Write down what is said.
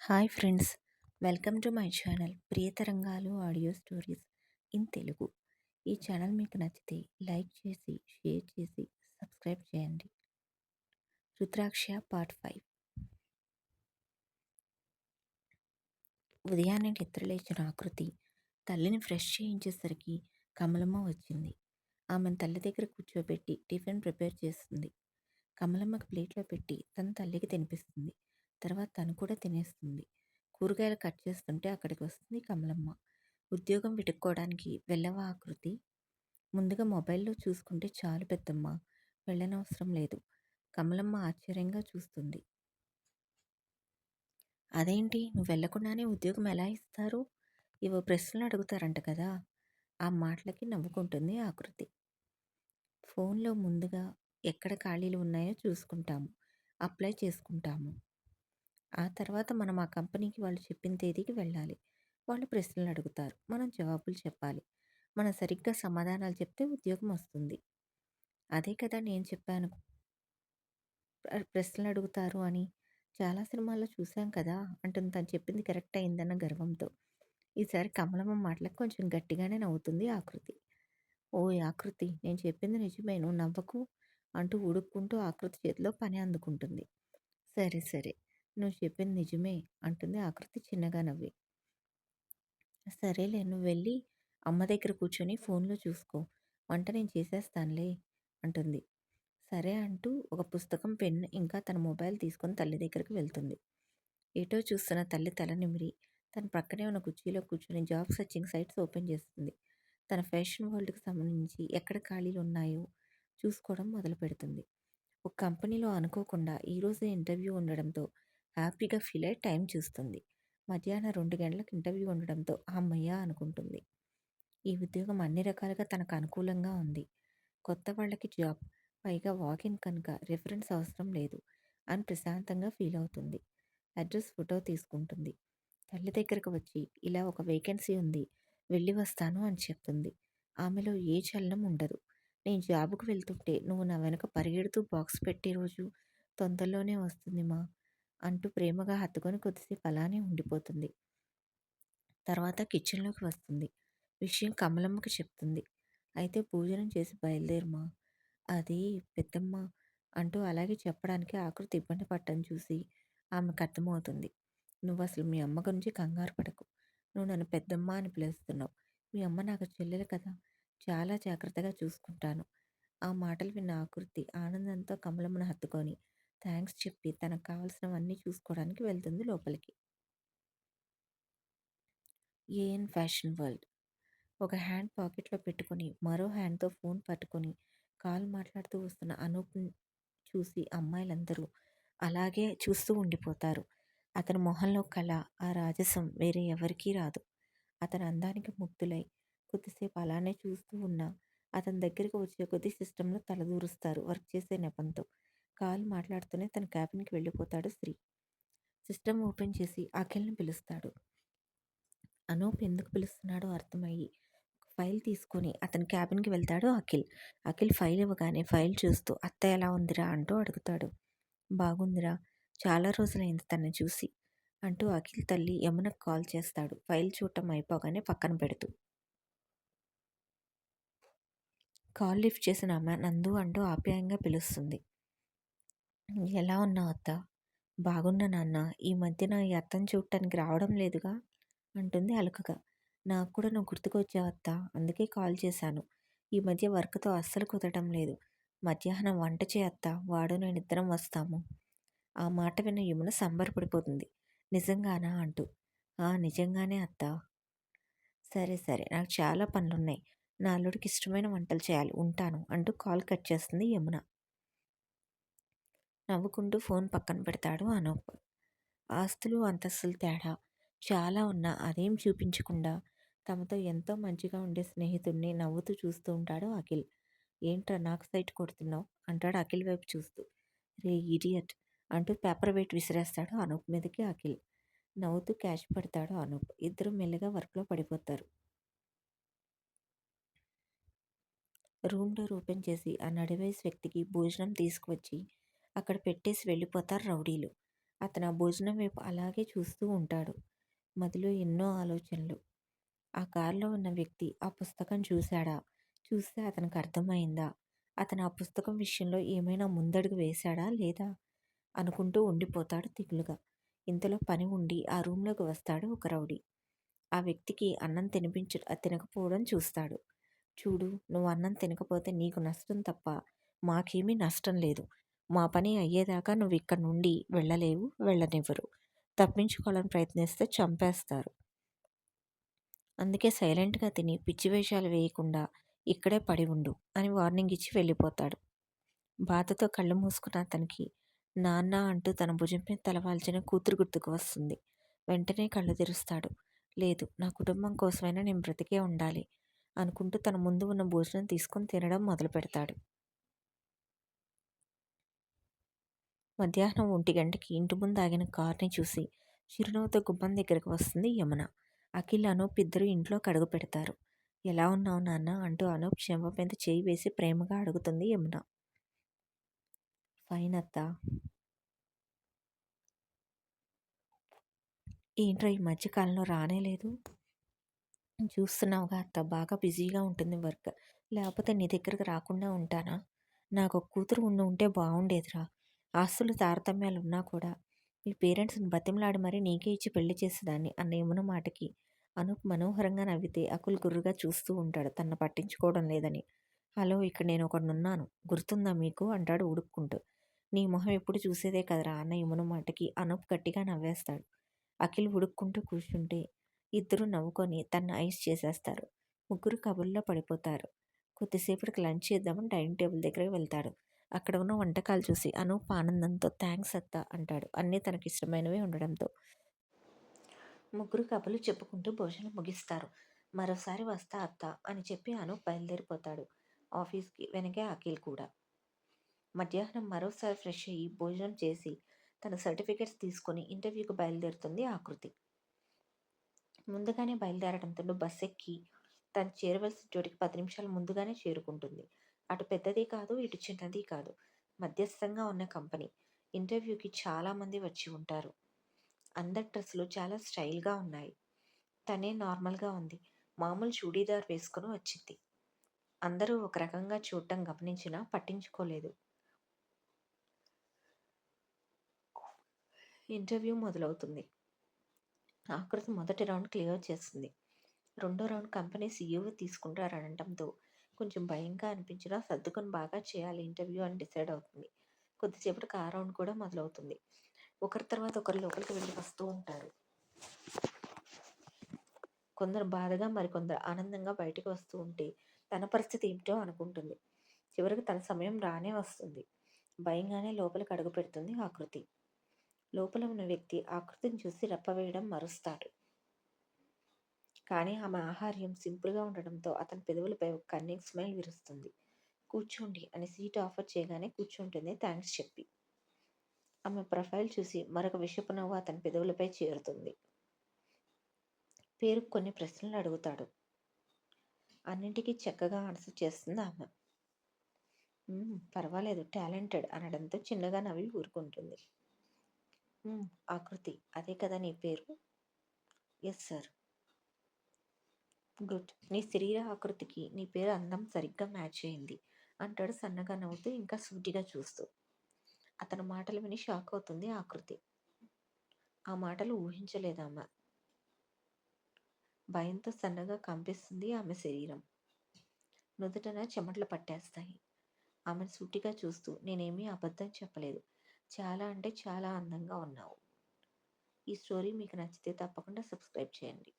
Hi friends, welcome to my channel Priyatarangalu audio stories in Telugu. ఈ channel మీకు నచ్చితే like చేసి, షేర్ చేసి, సబ్స్క్రైబ్ చేయండి. రుద్రాక్ష పార్ట్ 5. ఉదయాన్నే నిద్రలేచిన ఆకృతి తల్లిని ఫ్రెష్ చేయించేసరికి కమలమ్మ వచ్చింది. ఆమెను తల్లి దగ్గర కూర్చోబెట్టి టిఫిన్ ప్రిపేర్ చేస్తుంది. కమలమ్మకి ప్లేట్లో పెట్టి తన తల్లికి తినిపిస్తుంది. తర్వాత తను కూడా తినేస్తుంది. కూరగాయలు కట్ చేస్తుంటే అక్కడికి వస్తుంది కమలమ్మ. ఉద్యోగం వెతుక్కోవడానికి వెళ్ళవా ఆకృతి? ముందుగా మొబైల్లో చూసుకుంటే చాలు పెద్దమ్మ, వెళ్ళనవసరం లేదు. కమలమ్మ ఆశ్చర్యంగా చూస్తుంది. అదేంటి, నువ్వు వెళ్లకుండానే ఉద్యోగం ఎలా ఇస్తారు? ఇవో ప్రశ్నలు అడుగుతారంట కదా. ఆ మాటలకి నవ్వుకుంటుంది ఆకృతి. ఫోన్లో ముందుగా ఎక్కడ ఖాళీలు ఉన్నాయో చూసుకుంటాము, అప్లై చేసుకుంటాము. ఆ తర్వాత మనం ఆ కంపెనీకి వాళ్ళు చెప్పిన తేదీకి వెళ్ళాలి. వాళ్ళు ప్రశ్నలు అడుగుతారు, మనం జవాబులు చెప్పాలి. మనం సరిగ్గా సమాధానాలు చెప్తే ఉద్యోగం వస్తుంది. అదే కదా నేను చెప్పాను, ప్రశ్నలు అడుగుతారు అని. చాలా సినిమాల్లో చూసాం కదా అంటుంది తను చెప్పింది కరెక్ట్ అయిందన్న గర్వంతో. ఈసారి కమలమ్మ మాటలకు కొంచెం గట్టిగానే నవ్వుతుంది ఆకృతి. ఓయ్ ఆకృతి, నేను చెప్పింది నిజమే, నువ్వు నవ్వకు అంటూ ఉడుక్కుంటూ ఆకృతి చేతిలో పని అందుకుంటుంది. సరే సరే, నువ్వు చెప్పింది నిజమే అంటుంది ఆకృతి చిన్నగా నవ్వి. సరేలే, నువ్వు వెళ్ళి అమ్మ దగ్గర కూర్చొని ఫోన్లో చూసుకో, వంట నేను చేసేస్తానులే అంటుంది. సరే అంటూ ఒక పుస్తకం, పెన్ను ఇంకా తన మొబైల్ తీసుకొని తల్లి దగ్గరికి వెళ్తుంది. ఏటో చూస్తున్న తల్లి తల నిమిరి తన పక్కనే ఉన్న కుర్చీలో కూర్చొని జాబ్ సర్చింగ్ సైట్స్ ఓపెన్ చేస్తుంది. తన ఫ్యాషన్ వరల్డ్కి సంబంధించి ఎక్కడ ఖాళీలు ఉన్నాయో చూసుకోవడం మొదలు పెడుతుంది. ఒక కంపెనీలో అనుకోకుండా ఈరోజే ఇంటర్వ్యూ ఉండడంతో హ్యాపీగా ఫీల్ అయి టైం చూస్తుంది. మధ్యాహ్నం 2 గంటలకు ఇంటర్వ్యూ ఉండడంతో అమ్మయ్య అనుకుంటుంది. ఈ ఉద్యోగం అన్ని రకాలుగా తనకు అనుకూలంగా ఉంది. కొత్త వాళ్ళకి జాబ్, పైగా వాకిన్ కనుక రిఫరెన్స్ అవసరం లేదు అని ప్రశాంతంగా ఫీల్ అవుతుంది. అడ్రస్ ఫోటో తీసుకుంటుంది. తల్లి దగ్గరకు వచ్చి ఇలా ఒక వేకెన్సీ ఉంది, వెళ్ళి వస్తాను అని చెప్తుంది. ఆమెలో ఏ చలనం ఉండదు. నేను జాబుకు వెళ్తుంటే నువ్వు నా వెనక పరిగెడుతూ బాక్స్ పెట్టే రోజు తొందరలోనే వస్తుంది మా అంటూ ప్రేమగా హత్తుకొని కొద్దిసేపు అలానే ఉండిపోతుంది. తర్వాత కిచెన్లోకి వస్తుంది. విషయం కమలమ్మకి చెప్తుంది. అయితే భోజనం చేసి బయలుదేరుమా, అది పెద్దమ్మ అంటూ అలాగే చెప్పడానికి ఆకృతి ఇబ్బంది పట్టడం చూసి ఆమెకు అర్థమవుతుంది. నువ్వు అసలు మీ అమ్మ గురించి కంగారు పడకు, నువ్వు నన్ను పెద్దమ్మ అని పిలుస్తున్నావు. మీ అమ్మ నాకు చెల్లెలు కదా, చాలా జాగ్రత్తగా చూసుకుంటాను. ఆ మాటలు విన్న ఆకృతి ఆనందంతో కమలమ్మను హత్తుకొని థ్యాంక్స్ చెప్పి తనకు కావలసినవన్నీ చూసుకోవడానికి వెళ్తుంది లోపలికి. An fashion world. ఒక హ్యాండ్ పాకెట్లో పెట్టుకొని మరో హ్యాండ్తో ఫోన్ పట్టుకొని కాల్ మాట్లాడుతూ వస్తున్న అనూప్ని చూసి అమ్మాయిలందరూ అలాగే చూస్తూ ఉండిపోతారు. అతని మొహంలో కళ, ఆ రాజసం వేరే ఎవరికీ రాదు. అతని అందానికి ముగ్ధులై కొద్దిసేపు అలానే చూస్తూ ఉన్నా అతని దగ్గరికి వచ్చే కొద్ది సిస్టంలో తలదూరుస్తారు వర్క్ చేసే నెపంతో. కాల్ మాట్లాడుతూనే తన క్యాబిన్కి వెళ్ళిపోతాడు శ్రీ. సిస్టమ్ ఓపెన్ చేసి అఖిల్ని పిలుస్తాడు. అనూప్ ఎందుకు పిలుస్తున్నాడో అర్థమయ్యి ఫైల్ తీసుకొని అతని క్యాబిన్కి వెళ్తాడు అఖిల్. అఖిల్ ఫైల్ ఇవ్వగానే ఫైల్ చూస్తూ అత్త ఎలా ఉందిరా అంటూ అడుగుతాడు. బాగుందిరా, చాలా రోజులైంది తనని చూసి అంటూ అఖిల్ తల్లి యమునకు కాల్ చేస్తాడు, ఫైల్ చూడటం అయిపోగానే పక్కన పెడుతూ. కాల్ లిఫ్ట్ చేసిన ఆమె నందు అంటూ ఆప్యాయంగా పిలుస్తుంది. ఎలా ఉన్నావు అత్త? బాగున్నా నాన్న, ఈ మధ్యన ఈ అత్తని చూడటానికి రావడం లేదుగా అంటుంది అలుకగా. నాకు కూడా నువ్వు గుర్తుకొచ్చావత్తా, అందుకే కాల్ చేశాను. ఈ మధ్య వర్క్తో అస్సలు కుదరడం లేదు. మధ్యాహ్నం వంట చేయత్తా, వాడు నేను ఇద్దరం వస్తాము. ఆ మాట విన్న యమున సంబరపడిపోతుంది. నిజంగానా అంటూ. నిజంగానే అత్తా. సరే సరే, నాకు చాలా పనులున్నాయి. నా అల్లుడికి ఇష్టమైన వంటలు చేయాలి, ఉంటాను అంటూ కాల్ కట్ చేస్తుంది యమున. నవ్వుకుంటూ ఫోన్ పక్కన పెడతాడు అనూప్. ఆస్తులు అంతస్తులు తేడా చాలా ఉన్నా అదేం చూపించకుండా తమతో ఎంతో మంచిగా ఉండే స్నేహితుడిని నవ్వుతూ చూస్తూ ఉంటాడు అఖిల్. ఏంట్రా నాకు సైట్ కొడుతున్నావు అంటాడు అఖిల్ వైపు చూస్తూ. రే ఇడియట్ అంటూ పేపర్ వెయిట్ విసిరేస్తాడు అనూప్ మీదకి అఖిల్. నవ్వుతూ క్యాచ్ పెడతాడు అనూప్. ఇద్దరు మెల్లగా వర్క్లో పడిపోతారు. రూమ్ డోర్ ఓపెన్ చేసి ఆ నడివయసు వ్యక్తికి భోజనం తీసుకువచ్చి అక్కడ పెట్టేసి వెళ్ళిపోతారు రౌడీలు. అతను ఆ భోజనం వైపు అలాగే చూస్తూ ఉంటాడు. మదిలో ఎన్నో ఆలోచనలు. ఆ కారులో ఉన్న వ్యక్తి ఆ పుస్తకం చూసాడా? చూస్తే అతనికి అర్థమైందా? అతను ఆ పుస్తకం విషయంలో ఏమైనా ముందడుగు వేశాడా లేదా? అనుకుంటూ ఉండిపోతాడు దిగులుగా. ఇంతలో పని ఉండి ఆ రూమ్‌లోకి వస్తాడు ఒక రౌడీ. ఆ వ్యక్తికి అన్నం తినకపోవడం చూస్తాడు. చూడు, నువ్వు అన్నం తినకపోతే నీకు నష్టం తప్ప మాకేమీ నష్టం లేదు. మా పని అయ్యేదాకా నువ్విక్కడి నుండి వెళ్ళలేవు, వెళ్ళనివ్వరు. తప్పించుకోవాలని ప్రయత్నిస్తే చంపేస్తారు. అందుకే సైలెంట్‌గా తిని పిచ్చి వేషాలు వేయకుండా ఇక్కడే పడి ఉండు అని వార్నింగ్ ఇచ్చి వెళ్ళిపోతాడు. బాధతో కళ్ళు మూసుకున్న అతనికి నాన్న అంటూ తన భుజం మీద తలవాల్చిన కూతురు గుర్తుకు వస్తుంది. వెంటనే కళ్ళు తెరుస్తాడు. లేదు, నా కుటుంబం కోసమైనా నేను బ్రతికే ఉండాలి అనుకుంటూ తన ముందు ఉన్న భోజనం తీసుకొని తినడం మొదలుపెడతాడు. మధ్యాహ్నం 1 గంటకి ఇంటి ముందు ఆగిన కారుని చూసి చిరునవ్వుతో గుమ్మం దగ్గరకు వస్తుంది యమున. అఖిల్, అనూప్ ఇద్దరూ ఇంట్లోకి అడుగు పెడతారు. ఎలా ఉన్నావు నాన్న అంటూ అనూప్ చెంప మీద చేయి వేసి ప్రేమగా అడుగుతుంది యమున. ఫైన్ అత్తా. ఏంట్రా ఈ మధ్య కాలంలో రానే లేదు? చూస్తున్నావుగా అత్త, బాగా బిజీగా ఉంటుంది వర్క్. లేకపోతే నీ దగ్గరకు రాకుండా ఉంటానా? నాకు ఒక కూతురు ఉంటే బాగుండేదిరా. ఆస్తులు తారతమ్యాలు ఉన్నా కూడా మీ పేరెంట్స్ని బతిమలాడి మరీ నీకే ఇచ్చి పెళ్లి చేసేదాన్ని అన్న యమున మాటకి అనూప్ మనోహరంగా నవ్వితే అకుల్ గుర్రుగా చూస్తూ ఉంటాడు తనను పట్టించుకోవడం లేదని. హలో, ఇక్కడ నేను ఒకడున్నాను, గుర్తుందా మీకు అంటాడు ఉడుక్కుంటూ. నీ మొహం ఎప్పుడు చూసేదే కదరా అన్న యమున మాటకి అనూప్ గట్టిగా నవ్వేస్తాడు. అఖిల్ ఉడుక్కుంటూ కూర్చుంటే ఇద్దరూ నవ్వుకొని తనను ఐస్ చేసేస్తారు. ముగ్గురు కబుర్లో పడిపోతారు. కొద్దిసేపటికి లంచ్ చేద్దామని డైనింగ్ టేబుల్ దగ్గరికి వెళ్తాడు. అక్కడ ఉన్న వంటకాలు చూసి అనూప్ ఆనందంతో థ్యాంక్స్ అత్త అంటాడు. అన్నీ తనకిష్టమైనవే ఉండడంతో. ముగ్గురు కబుర్లు చెప్పుకుంటూ భోజనం ముగిస్తారు. మరోసారి వస్తా అత్త అని చెప్పి అనూప్ బయలుదేరిపోతాడు. ఆఫీస్కి వెనకే అఖిల్ కూడా. మధ్యాహ్నం మరోసారి ఫ్రెష్ అయ్యి భోజనం చేసి తన సర్టిఫికెట్స్ తీసుకొని ఇంటర్వ్యూకి బయలుదేరుతుంది ఆకృతి. ముందుగానే బయలుదేరడంతో బస్ ఎక్కి తను చేరవలసిన చోటికి 10 నిమిషాలు ముందుగానే చేరుకుంటుంది. అటు పెద్దది కాదు, ఇటు చిన్నది కాదు. మధ్యస్థంగా ఉన్న కంపెనీ. ఇంటర్వ్యూకి చాలామంది వచ్చి ఉంటారు. అందరి డ్రెస్సులు చాలా స్టైల్గా ఉన్నాయి. తనే నార్మల్గా ఉంది. మామూలు చూడీదార్ వేసుకుని వచ్చింది. అందరూ ఒక రకంగా చూడటం గమనించినా పట్టించుకోలేదు. ఇంటర్వ్యూ మొదలవుతుంది. ఆకృతి మొదటి రౌండ్ క్లియర్ చేస్తుంది. రెండో రౌండ్ కంపెనీ సీఈఓ తీసుకుంటారనడంతో కొంచెం భయంగా అనిపించినా సర్దుకొని బాగా చేయాలి ఇంటర్వ్యూ అని డిసైడ్ అవుతుంది. కొద్దిసేపటికి ఆ రౌండ్ కూడా మొదలవుతుంది. ఒకరి తర్వాత ఒకరు లోపలికి వెళ్ళి వస్తూ ఉంటారు. కొందరు బాధగా, మరికొందరు ఆనందంగా బయటకు వస్తూ ఉంటే తన పరిస్థితి ఏమిటో అనుకుంటుంది. చివరికి తన సమయం రానే వస్తుంది. భయంగానే లోపలికి అడుగు పెడుతుంది ఆకృతి. లోపల ఉన్న వ్యక్తి ఆకృతిని చూసి రెప్పవేయడం మరుస్తాడు. కానీ ఆమె ఆహార్యం సింపుల్గా ఉండడంతో అతని పెదవులపై ఒక కన్నింగ్ స్మైల్ విరుస్తుంది. కూర్చోండి అని సీట్ ఆఫర్ చేయగానే కూర్చుంటుంది థ్యాంక్స్ చెప్పి. ఆమె ప్రొఫైల్ చూసి మరొక విషపు నవ్వు అతని పెదవులపై చేరుతుంది. పేరుకు కొన్ని ప్రశ్నలు అడుగుతాడు. అన్నింటికీ చక్కగా ఆన్సర్ చేస్తుంది ఆమె. పర్వాలేదు, టాలెంటెడ్ అనడంతో చిన్నగా నవ్వి ఊరుకుంటుంది. ఆకృతి, అదే కదా నీ పేరు? Yes sir. గుడ్. నీ శరీర ఆకృతికి నీ పేరు అందం సరిగ్గా మ్యాచ్ అయింది అంటాడు సన్నగా నవ్వుతూ, ఇంకా సూటిగా చూస్తూ. అతని మాటలు విని షాక్ అవుతుంది ఆకృతి. ఆ మాటలు ఊహించలేదమ్మ. భయంతో సన్నగా కంపిస్తుంది ఆమె శరీరం. నుదుటన చెమటలు పట్టేస్తాయి. ఆమెను సూటిగా చూస్తూ, నేనేమీ అబద్ధం చెప్పలేదు. చాలా అంటే చాలా అందంగా ఉన్నావు. ఈ స్టోరీ మీకు నచ్చితే తప్పకుండా సబ్స్క్రైబ్ చేయండి.